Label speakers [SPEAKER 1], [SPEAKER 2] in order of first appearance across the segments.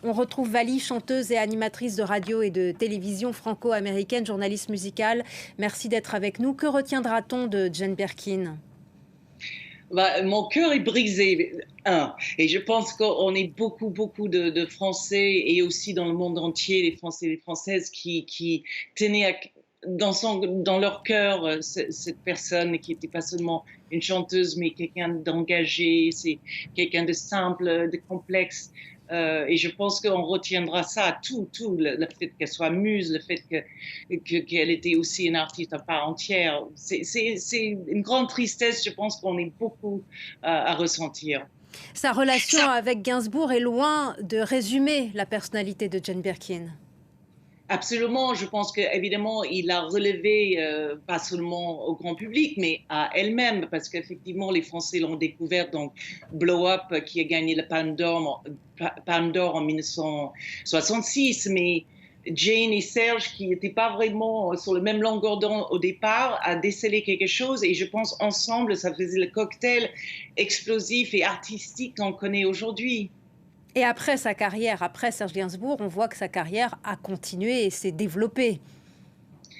[SPEAKER 1] On retrouve Vali, chanteuse et animatrice de radio et de télévision franco-américaine, journaliste musicale. Merci d'être avec nous. Que retiendra-t-on de Jane Birkin?
[SPEAKER 2] Bah, mon cœur est brisé, et je pense qu'on est beaucoup de Français et aussi dans le monde entier, les Français et les Françaises qui tenaient dans leur cœur cette personne qui n'était pas seulement une chanteuse, mais quelqu'un d'engagé, c'est quelqu'un de simple, de complexe. Et je pense qu'on retiendra ça, tout le fait qu'elle soit muse, le fait qu'elle était aussi une artiste à part entière. C'est une grande tristesse, je pense qu'on est beaucoup à ressentir.
[SPEAKER 1] Sa relation avec Gainsbourg est loin de résumer la personnalité de Jane Birkin.
[SPEAKER 2] Absolument, je pense qu'évidemment, il a relevé pas seulement au grand public, mais à elle-même, parce qu'effectivement, les Français l'ont découvert dans Blow Up, qui a gagné le Palme d'Or en 1966, mais Jane et Serge, qui n'étaient pas vraiment sur le même longueur d'onde au départ, a décelé quelque chose, et je pense ensemble, ça faisait le cocktail explosif et artistique qu'on connaît aujourd'hui.
[SPEAKER 1] Et après sa carrière, après Serge Gainsbourg, on voit que sa carrière a continué et s'est développée.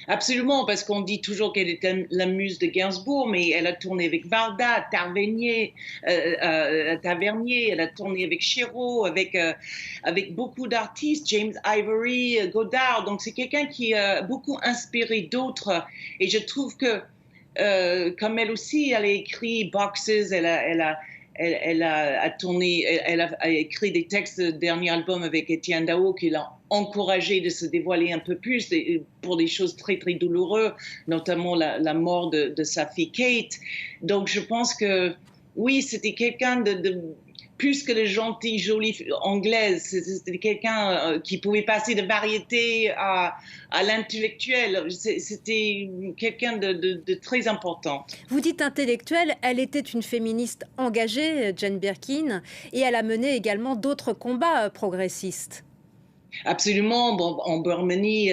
[SPEAKER 2] Absolument, parce qu'on dit toujours qu'elle était la muse de Gainsbourg, mais elle a tourné avec Varda, Tavernier, elle a tourné avec Chéreau, avec beaucoup d'artistes, James Ivory, Godard. Donc c'est quelqu'un qui a beaucoup inspiré d'autres. Et je trouve que, comme elle aussi, elle a écrit Boxes, elle a tourné, a écrit des textes de dernier album avec Étienne Dao qui l'a encouragé de se dévoiler un peu plus pour des choses très douloureuses, notamment la mort de sa fille Kate. Donc je pense que oui, c'était quelqu'un de plus que le gentil, jolie anglaise. C'était quelqu'un qui pouvait passer de variété à l'intellectuel. C'était quelqu'un de très important.
[SPEAKER 1] Vous dites intellectuelle, elle était une féministe engagée, Jane Birkin, et elle a mené également d'autres combats progressistes.
[SPEAKER 2] Absolument. Bon, en Birmanie,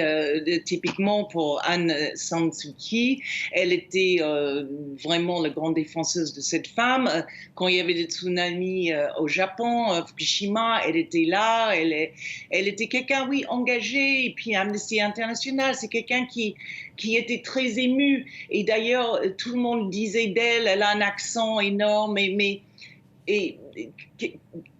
[SPEAKER 2] typiquement pour Aung San Suu Kyi, elle était vraiment la grande défenseuse de cette femme. Quand il y avait des tsunamis au Japon, Fukushima, elle était là. Elle était quelqu'un, oui, engagé. Et puis Amnesty International, c'est quelqu'un qui était très ému. Et d'ailleurs, tout le monde disait d'elle, elle a un accent énorme, et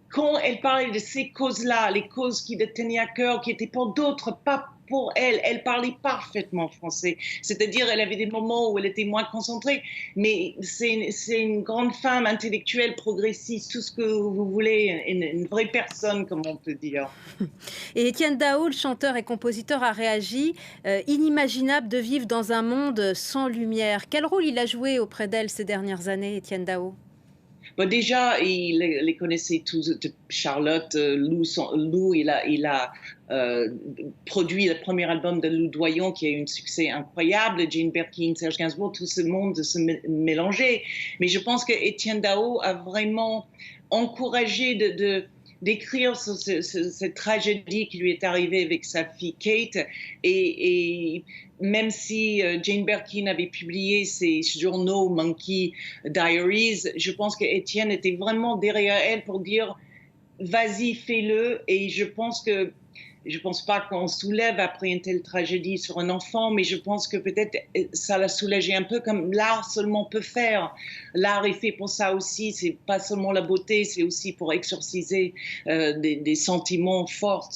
[SPEAKER 2] quand elle parlait de ces causes-là, les causes qui la tenaient à cœur, qui étaient pour d'autres, pas pour elle, elle parlait parfaitement français. C'est-à-dire, elle avait des moments où elle était moins concentrée, mais c'est une grande femme intellectuelle, progressiste, tout ce que vous voulez, une vraie personne, comme on peut dire.
[SPEAKER 1] Et Étienne Dao, le chanteur et compositeur, a réagi. Inimaginable de vivre dans un monde sans lumière. Quel rôle il a joué auprès d'elle ces dernières années, Étienne Dao?
[SPEAKER 2] Bon, déjà, il les connaissait tous. Charlotte, Lou, il a produit le premier album de Lou Doyon qui a eu un succès incroyable. Jane Birkin, Serge Gainsbourg, tout ce monde se mélangeait. Mais je pense que Étienne Dao a vraiment encouragé d'écrire sur cette tragédie qui lui est arrivée avec sa fille Kate. Et même si Jane Birkin avait publié ses journaux Monkey Diaries, je pense qu'Étienne était vraiment derrière elle pour dire vas-y, fais-le. Et je pense pas qu'on soulève après une telle tragédie sur un enfant, mais je pense que peut-être ça l'a soulagé un peu, comme l'art seulement peut faire. L'art est fait pour ça aussi. C'est pas seulement la beauté, c'est aussi pour exorciser des sentiments forts.